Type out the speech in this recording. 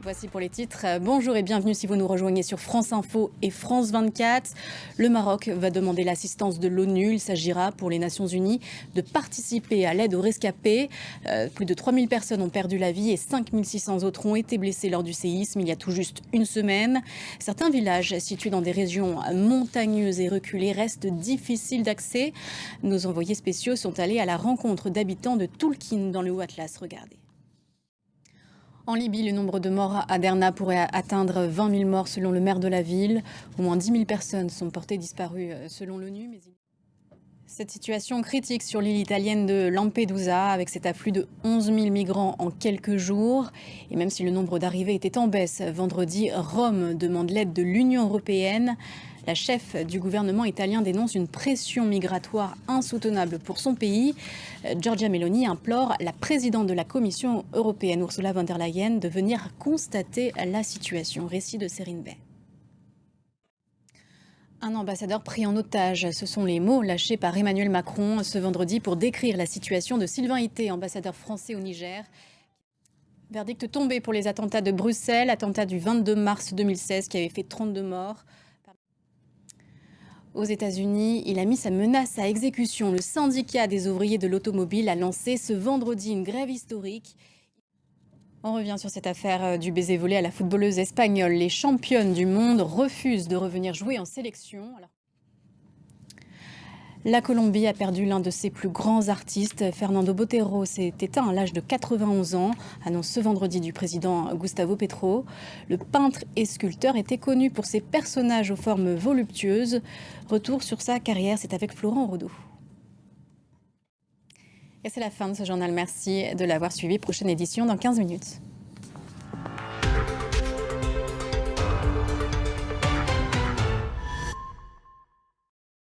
Voici pour les titres. Bonjour et bienvenue si vous nous rejoignez sur France Info et France 24. Le Maroc va demander l'assistance de l'ONU. Il s'agira pour les Nations Unies de participer à l'aide aux rescapés. Plus de 3000 personnes ont perdu la vie et 5600 autres ont été blessées lors du séisme il y a tout juste une semaine. Certains villages situés dans des régions montagneuses et reculées restent difficiles d'accès. Nos envoyés spéciaux sont allés à la rencontre d'habitants de Toulkin dans le Haut-Atlas. Regardez. En Libye, le nombre de morts à Derna pourrait atteindre 20 000 morts selon le maire de la ville. Au moins 10 000 personnes sont portées disparues selon l'ONU. Cette situation critique sur l'île italienne de Lampedusa, avec cet afflux de 11 000 migrants en quelques jours. Et même si le nombre d'arrivées était en baisse vendredi, Rome demande l'aide de l'Union européenne. La chef du gouvernement italien dénonce une pression migratoire insoutenable pour son pays. Giorgia Meloni implore la présidente de la Commission européenne, Ursula von der Leyen, de venir constater la situation. Récit de Serine Bay. Un ambassadeur pris en otage, ce sont les mots lâchés par Emmanuel Macron ce vendredi pour décrire la situation de Sylvain Ité, ambassadeur français au Niger. Verdict tombé pour les attentats de Bruxelles, attentat du 22 mars 2016 qui avait fait 32 morts. Aux États-Unis, il a mis sa menace à exécution. Le syndicat des ouvriers de l'automobile a lancé ce vendredi une grève historique. On revient sur cette affaire du baiser volé à la footballeuse espagnole. Les championnes du monde refusent de revenir jouer en sélection. La Colombie a perdu l'un de ses plus grands artistes. Fernando Botero s'est éteint à l'âge de 91 ans, annonce ce vendredi du président Gustavo Petro. Le peintre et sculpteur était connu pour ses personnages aux formes voluptueuses. Retour sur sa carrière, c'est avec Florent Rodeau. Et c'est la fin de ce journal. Merci de l'avoir suivi. Prochaine édition dans 15 minutes.